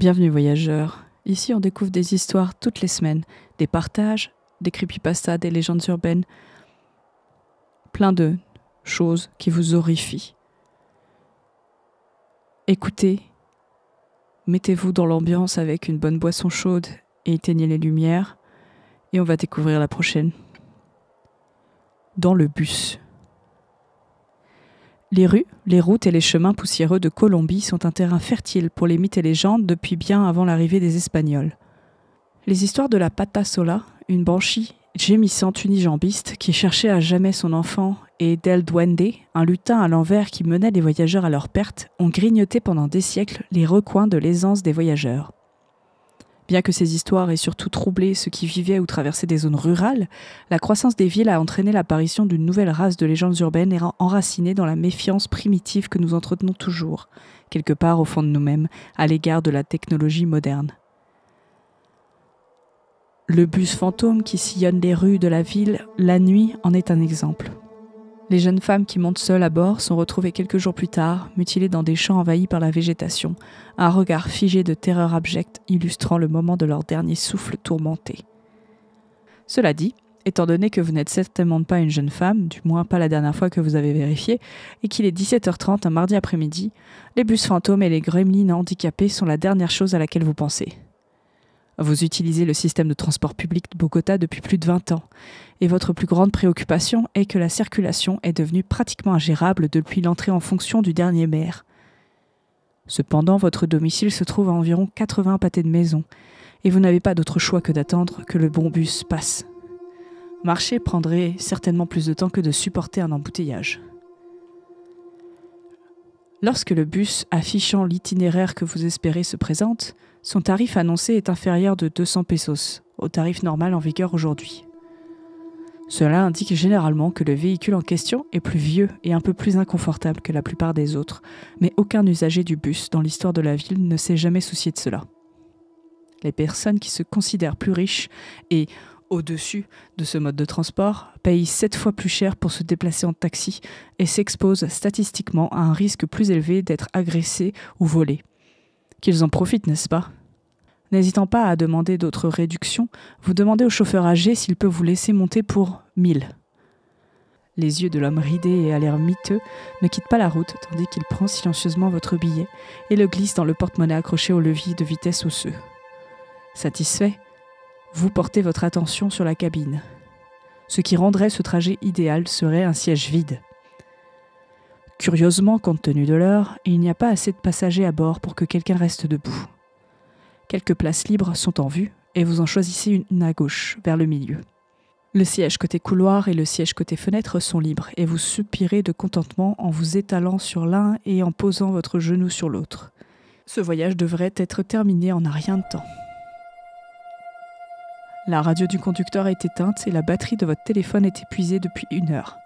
Bienvenue voyageurs, ici on découvre des histoires toutes les semaines, des partages, des creepypastas, des légendes urbaines, plein de choses qui vous horrifient. Écoutez, mettez-vous dans l'ambiance avec une bonne boisson chaude et éteignez les lumières et on va découvrir la prochaine. Dans le bus. Les rues, les routes et les chemins poussiéreux de Colombie sont un terrain fertile pour les mythes et légendes depuis bien avant l'arrivée des Espagnols. Les histoires de la Pata Sola, une banshee gémissante unijambiste qui cherchait à jamais son enfant, et d'El Duende, un lutin à l'envers qui menait les voyageurs à leur perte, ont grignoté pendant des siècles les recoins de l'aisance des voyageurs. Bien que ces histoires aient surtout troublé ceux qui vivaient ou traversaient des zones rurales, la croissance des villes a entraîné l'apparition d'une nouvelle race de légendes urbaines enracinées dans la méfiance primitive que nous entretenons toujours, quelque part au fond de nous-mêmes, à l'égard de la technologie moderne. Le bus fantôme qui sillonne les rues de la ville la nuit en est un exemple. Les jeunes femmes qui montent seules à bord sont retrouvées quelques jours plus tard, mutilées dans des champs envahis par la végétation, un regard figé de terreur abjecte illustrant le moment de leur dernier souffle tourmenté. Cela dit, étant donné que vous n'êtes certainement pas une jeune femme, du moins pas la dernière fois que vous avez vérifié, et qu'il est 17h30 un mardi après-midi, les bus fantômes et les gremlins handicapés sont la dernière chose à laquelle vous pensez. Vous utilisez le système de transport public de Bogota depuis plus de 20 ans, et votre plus grande préoccupation est que la circulation est devenue pratiquement ingérable depuis l'entrée en fonction du dernier maire. Cependant, votre domicile se trouve à environ 80 pâtés de maison, et vous n'avez pas d'autre choix que d'attendre que le bon bus passe. Marcher prendrait certainement plus de temps que de supporter un embouteillage. Lorsque le bus affichant l'itinéraire que vous espérez se présente, son tarif annoncé est inférieur de 200 pesos, au tarif normal en vigueur aujourd'hui. Cela indique généralement que le véhicule en question est plus vieux et un peu plus inconfortable que la plupart des autres, mais aucun usager du bus dans l'histoire de la ville ne s'est jamais soucié de cela. Les personnes qui se considèrent plus riches et au-dessus de ce mode de transport payent 7 fois plus cher pour se déplacer en taxi et s'exposent statistiquement à un risque plus élevé d'être agressés ou volés. Qu'ils en profitent, n'est-ce pas ? N'hésitant pas à demander d'autres réductions, vous demandez au chauffeur âgé s'il peut vous laisser monter pour 1000. Les yeux de l'homme ridé et à l'air miteux ne quittent pas la route tandis qu'il prend silencieusement votre billet et le glisse dans le porte-monnaie accroché au levier de vitesse osseux. Satisfait, vous portez votre attention sur la cabine. Ce qui rendrait ce trajet idéal serait un siège vide. Curieusement, compte tenu de l'heure, il n'y a pas assez de passagers à bord pour que quelqu'un reste debout. Quelques places libres sont en vue et vous en choisissez une à gauche, vers le milieu. Le siège côté couloir et le siège côté fenêtre sont libres et vous soupirez de contentement en vous étalant sur l'un et en posant votre genou sur l'autre. Ce voyage devrait être terminé en un rien de temps. La radio du conducteur est éteinte et la batterie de votre téléphone est épuisée depuis 1 heure.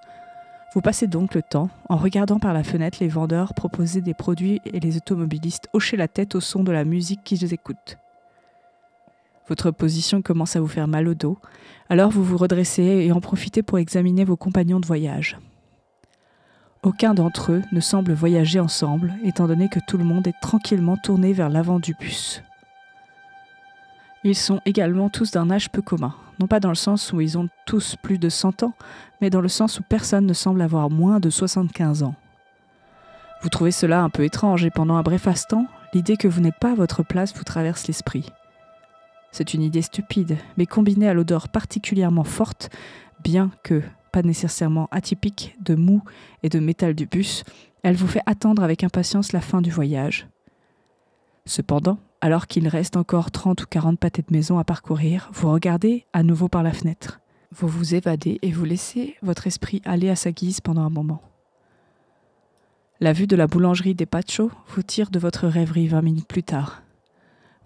Vous passez donc le temps en regardant par la fenêtre les vendeurs proposer des produits et les automobilistes hocher la tête au son de la musique qu'ils écoutent. Votre position commence à vous faire mal au dos, alors vous vous redressez et en profitez pour examiner vos compagnons de voyage. Aucun d'entre eux ne semble voyager ensemble, étant donné que tout le monde est tranquillement tourné vers l'avant du bus. Ils sont également tous d'un âge peu commun, non pas dans le sens où ils ont tous plus de 100 ans, mais dans le sens où personne ne semble avoir moins de 75 ans. Vous trouvez cela un peu étrange et pendant un bref instant, l'idée que vous n'êtes pas à votre place vous traverse l'esprit. C'est une idée stupide, mais combinée à l'odeur particulièrement forte, bien que pas nécessairement atypique, de mou et de métal du bus, elle vous fait attendre avec impatience la fin du voyage. Cependant, alors qu'il reste encore 30 ou 40 pâtés de maison à parcourir, vous regardez à nouveau par la fenêtre. Vous vous évadez et vous laissez votre esprit aller à sa guise pendant un moment. La vue de la boulangerie des Pachos vous tire de votre rêverie 20 minutes plus tard.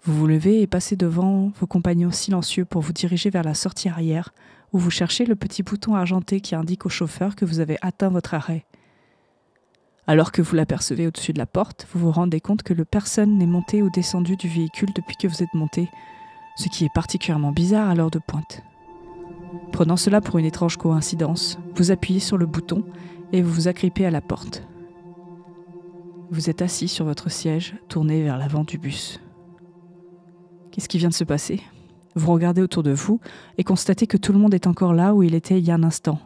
Vous vous levez et passez devant vos compagnons silencieux pour vous diriger vers la sortie arrière, où vous cherchez le petit bouton argenté qui indique au chauffeur que vous avez atteint votre arrêt. Alors que vous l'apercevez au-dessus de la porte, vous vous rendez compte que personne n'est monté ou descendu du véhicule depuis que vous êtes monté, ce qui est particulièrement bizarre à l'heure de pointe. Prenant cela pour une étrange coïncidence, vous appuyez sur le bouton et vous vous agrippez à la porte. Vous êtes assis sur votre siège, tourné vers l'avant du bus. Qu'est-ce qui vient de se passer ? Vous regardez autour de vous et constatez que tout le monde est encore là où il était il y a un instant.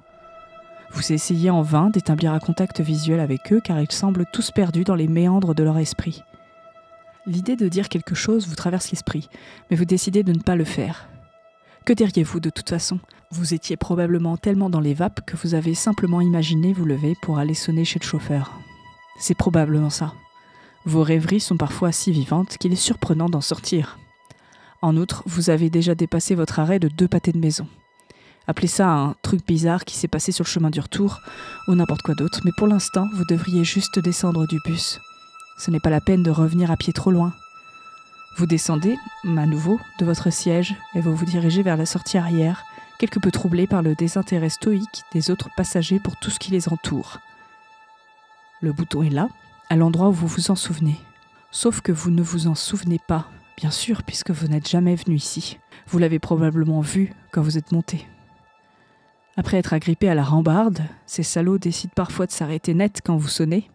Vous essayez en vain d'établir un contact visuel avec eux car ils semblent tous perdus dans les méandres de leur esprit. L'idée de dire quelque chose vous traverse l'esprit, mais vous décidez de ne pas le faire. Que diriez-vous de toute façon ? Vous étiez probablement tellement dans les vapes que vous avez simplement imaginé vous lever pour aller sonner chez le chauffeur. C'est probablement ça. Vos rêveries sont parfois si vivantes qu'il est surprenant d'en sortir. En outre, vous avez déjà dépassé votre arrêt de 2 pâtés de maison. Appelez ça un truc bizarre qui s'est passé sur le chemin du retour ou n'importe quoi d'autre, mais pour l'instant, vous devriez juste descendre du bus. Ce n'est pas la peine de revenir à pied trop loin. Vous descendez, à nouveau, de votre siège et vous vous dirigez vers la sortie arrière, quelque peu troublé par le désintérêt stoïque des autres passagers pour tout ce qui les entoure. Le bouton est là, à l'endroit où vous vous en souvenez. Sauf que vous ne vous en souvenez pas, bien sûr, puisque vous n'êtes jamais venu ici. Vous l'avez probablement vu quand vous êtes monté. Après être agrippé à la rambarde, ces salauds décident parfois de s'arrêter net quand vous sonnez.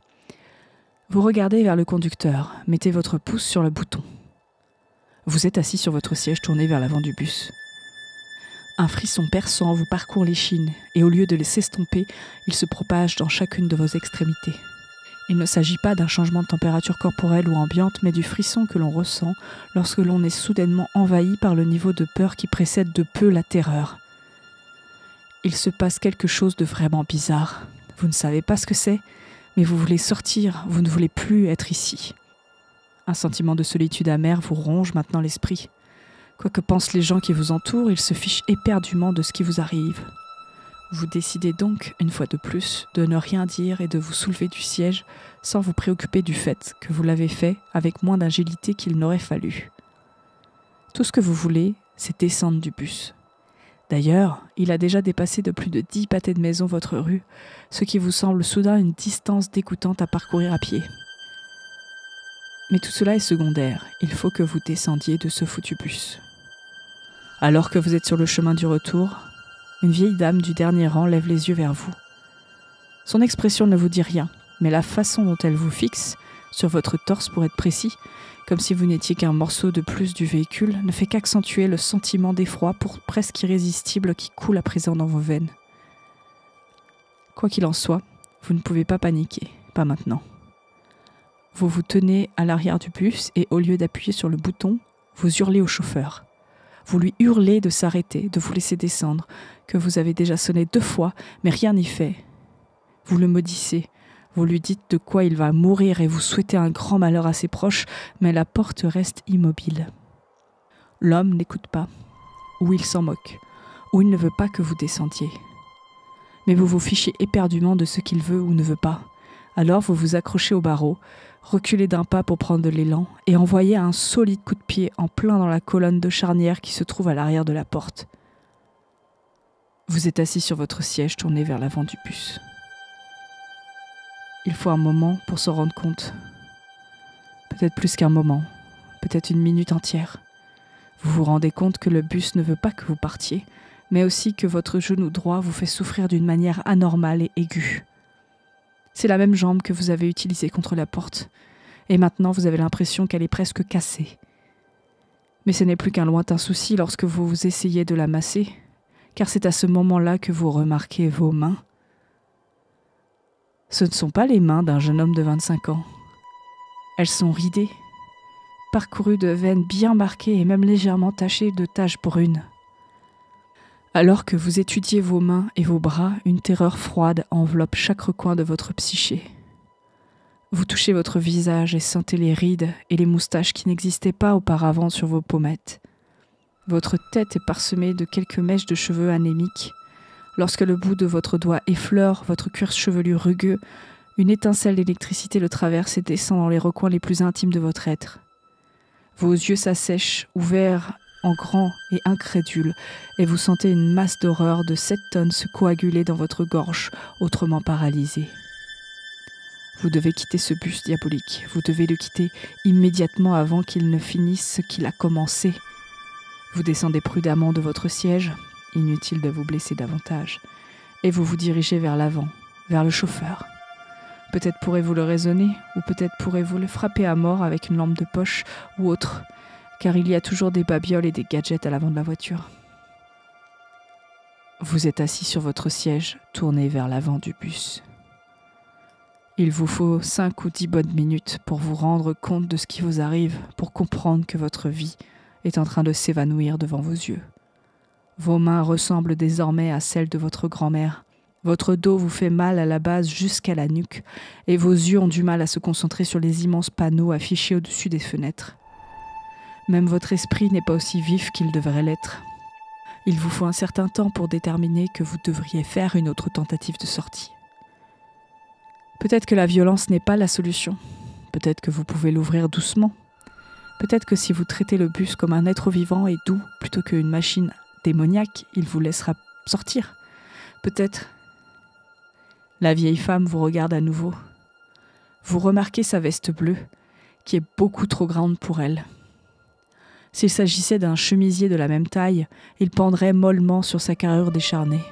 Vous regardez vers le conducteur, mettez votre pouce sur le bouton. Vous êtes assis sur votre siège tourné vers l'avant du bus. Un frisson perçant vous parcourt l'échine et au lieu de s'estomper, il se propage dans chacune de vos extrémités. Il ne s'agit pas d'un changement de température corporelle ou ambiante, mais du frisson que l'on ressent lorsque l'on est soudainement envahi par le niveau de peur qui précède de peu la terreur. Il se passe quelque chose de vraiment bizarre. Vous ne savez pas ce que c'est, mais vous voulez sortir, vous ne voulez plus être ici. Un sentiment de solitude amère vous ronge maintenant l'esprit. Quoi que pensent les gens qui vous entourent, ils se fichent éperdument de ce qui vous arrive. Vous décidez donc, une fois de plus, de ne rien dire et de vous soulever du siège sans vous préoccuper du fait que vous l'avez fait avec moins d'agilité qu'il n'aurait fallu. Tout ce que vous voulez, c'est descendre du bus. D'ailleurs, il a déjà dépassé de plus de 10 pâtés de maison votre rue, ce qui vous semble soudain une distance dégoûtante à parcourir à pied. Mais tout cela est secondaire, il faut que vous descendiez de ce foutu bus. Alors que vous êtes sur le chemin du retour, une vieille dame du dernier rang lève les yeux vers vous. Son expression ne vous dit rien, mais la façon dont elle vous fixe, sur votre torse pour être précis, comme si vous n'étiez qu'un morceau de plus du véhicule, ne fait qu'accentuer le sentiment d'effroi presque irrésistible qui coule à présent dans vos veines. Quoi qu'il en soit, vous ne pouvez pas paniquer, pas maintenant. Vous vous tenez à l'arrière du bus et au lieu d'appuyer sur le bouton, vous hurlez au chauffeur. Vous lui hurlez de s'arrêter, de vous laisser descendre, que vous avez déjà sonné 2 fois, mais rien n'y fait. Vous le maudissez. Vous lui dites de quoi il va mourir et vous souhaitez un grand malheur à ses proches, mais la porte reste immobile. L'homme n'écoute pas, ou il s'en moque, ou il ne veut pas que vous descendiez. Mais vous vous fichez éperdument de ce qu'il veut ou ne veut pas. Alors vous vous accrochez au barreau, reculez d'un pas pour prendre de l'élan et envoyez un solide coup de pied en plein dans la colonne de charnière qui se trouve à l'arrière de la porte. Vous êtes assis sur votre siège tourné vers l'avant du bus. Il faut un moment pour s'en rendre compte. Peut-être plus qu'un moment, peut-être une minute entière. Vous vous rendez compte que le bus ne veut pas que vous partiez, mais aussi que votre genou droit vous fait souffrir d'une manière anormale et aiguë. C'est la même jambe que vous avez utilisée contre la porte, et maintenant vous avez l'impression qu'elle est presque cassée. Mais ce n'est plus qu'un lointain souci lorsque vous essayez de la masser, car c'est à ce moment-là que vous remarquez vos mains. Ce ne sont pas les mains d'un jeune homme de 25 ans. Elles sont ridées, parcourues de veines bien marquées et même légèrement tachées de taches brunes. Alors que vous étudiez vos mains et vos bras, une terreur froide enveloppe chaque recoin de votre psyché. Vous touchez votre visage et sentez les rides et les moustaches qui n'existaient pas auparavant sur vos pommettes. Votre tête est parsemée de quelques mèches de cheveux anémiques. Lorsque le bout de votre doigt effleure votre cuir chevelu rugueux, une étincelle d'électricité le traverse et descend dans les recoins les plus intimes de votre être. Vos yeux s'assèchent, ouverts en grand et incrédules, et vous sentez une masse d'horreur de 7 tonnes se coaguler dans votre gorge, autrement paralysée. Vous devez quitter ce bus diabolique. Vous devez le quitter immédiatement avant qu'il ne finisse ce qu'il a commencé. Vous descendez prudemment de votre siège, inutile de vous blesser davantage, et vous vous dirigez vers l'avant, vers le chauffeur. Peut-être pourrez-vous le raisonner, ou peut-être pourrez-vous le frapper à mort avec une lampe de poche ou autre, car il y a toujours des babioles et des gadgets à l'avant de la voiture. Vous êtes assis sur votre siège, tourné vers l'avant du bus. Il vous faut 5 ou 10 bonnes minutes pour vous rendre compte de ce qui vous arrive, pour comprendre que votre vie est en train de s'évanouir devant vos yeux. Vos mains ressemblent désormais à celles de votre grand-mère. Votre dos vous fait mal à la base jusqu'à la nuque, et vos yeux ont du mal à se concentrer sur les immenses panneaux affichés au-dessus des fenêtres. Même votre esprit n'est pas aussi vif qu'il devrait l'être. Il vous faut un certain temps pour déterminer que vous devriez faire une autre tentative de sortie. Peut-être que la violence n'est pas la solution. Peut-être que vous pouvez l'ouvrir doucement. Peut-être que si vous traitez le bus comme un être vivant et doux plutôt qu'une machine démoniaque, il vous laissera sortir. Peut-être. La vieille femme vous regarde à nouveau. Vous remarquez sa veste bleue, qui est beaucoup trop grande pour elle. S'il s'agissait d'un chemisier de la même taille, il pendrait mollement sur sa carrure décharnée.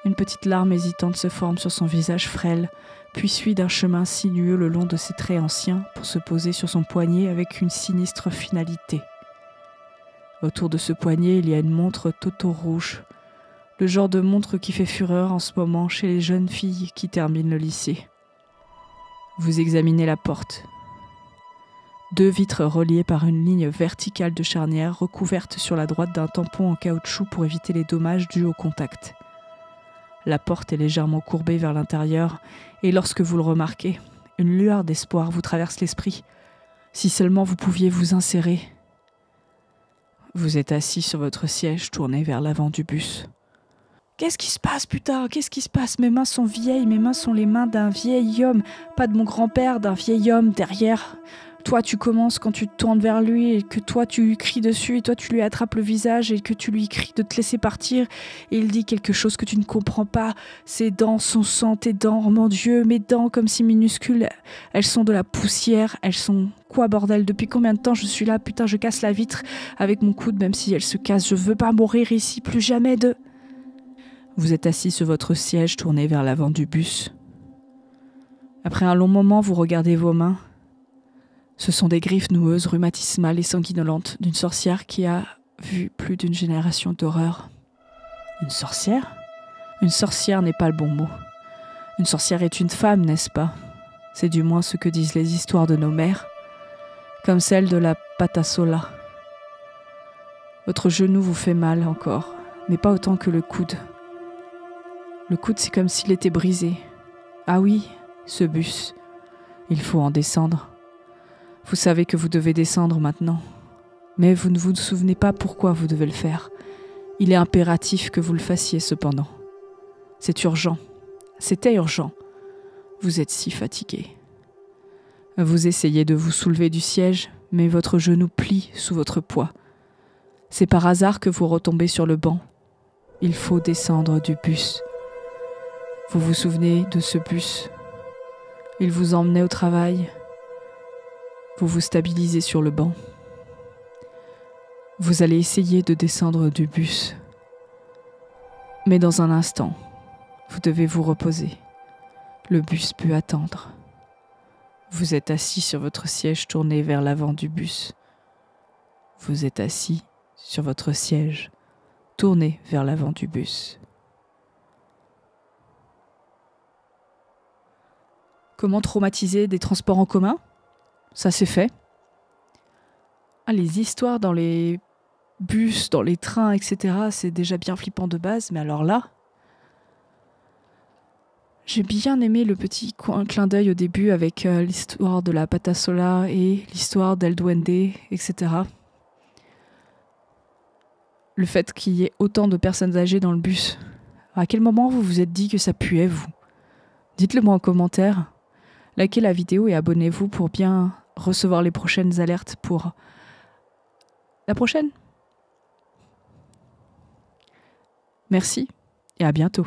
Une petite larme hésitante se forme sur son visage frêle, puis suit d'un chemin sinueux le long de ses traits anciens pour se poser sur son poignet avec une sinistre finalité. Autour de ce poignet, il y a une montre Toto rouge, le genre de montre qui fait fureur en ce moment chez les jeunes filles qui terminent le lycée. Vous examinez la porte. 2 vitres reliées par une ligne verticale de charnière recouvertes sur la droite d'un tampon en caoutchouc pour éviter les dommages dus au contact. La porte est légèrement courbée vers l'intérieur et lorsque vous le remarquez, une lueur d'espoir vous traverse l'esprit. Si seulement vous pouviez vous insérer. Vous êtes assis sur votre siège tourné vers l'avant du bus. Qu'est-ce qui se passe, putain? Qu'est-ce qui se passe? Mes mains sont vieilles, mes mains sont les mains d'un vieil homme, pas de mon grand-père, d'un vieil homme derrière. Toi, tu commences quand tu te tournes vers lui et que toi, tu lui cries dessus et toi, tu lui attrapes le visage et que tu lui cries de te laisser partir et il dit quelque chose que tu ne comprends pas. Ses dents, son sang, tes dents, oh mon Dieu, mes dents comme si minuscules, elles sont de la poussière, elles sont... Quoi, bordel? Depuis combien de temps je suis là? Putain, je casse la vitre avec mon coude même si elle se casse. Je veux pas mourir ici, plus jamais de... Vous êtes assis sur votre siège tourné vers l'avant du bus. Après un long moment, vous regardez vos mains. Ce sont des griffes noueuses, rhumatismales et sanguinolentes d'une sorcière qui a vu plus d'une génération d'horreur. Une sorcière? Une sorcière n'est pas le bon mot. Une sorcière est une femme, n'est-ce pas? C'est du moins ce que disent les histoires de nos mères, comme celle de la Patasola. Votre genou vous fait mal encore, mais pas autant que le coude. Le coude, c'est comme s'il était brisé. Ah oui, ce bus. Il faut en descendre. Vous savez que vous devez descendre maintenant. Mais vous ne vous souvenez pas pourquoi vous devez le faire. Il est impératif que vous le fassiez cependant. C'est urgent. C'était urgent. Vous êtes si fatigué. Vous essayez de vous soulever du siège, mais votre genou plie sous votre poids. C'est par hasard que vous retombez sur le banc. Il faut descendre du bus. Vous vous souvenez de ce bus. Il vous emmenait au travail. Vous vous stabilisez sur le banc. Vous allez essayer de descendre du bus. Mais dans un instant, vous devez vous reposer. Le bus peut attendre. Vous êtes assis sur votre siège tourné vers l'avant du bus. Vous êtes assis sur votre siège tourné vers l'avant du bus. Comment traumatiser des transports en commun? Ça c'est fait. Ah, les histoires dans les bus, dans les trains, etc., c'est déjà bien flippant de base, mais alors là, j'ai bien aimé le petit clin d'œil au début avec l'histoire de la Patasola et l'histoire d'El Duende, etc. Le fait qu'il y ait autant de personnes âgées dans le bus. À quel moment vous vous êtes dit que ça puait, vous? Dites-le moi en commentaire. Likez la vidéo et abonnez-vous pour bien recevoir les prochaines alertes pour la prochaine. Merci et à bientôt.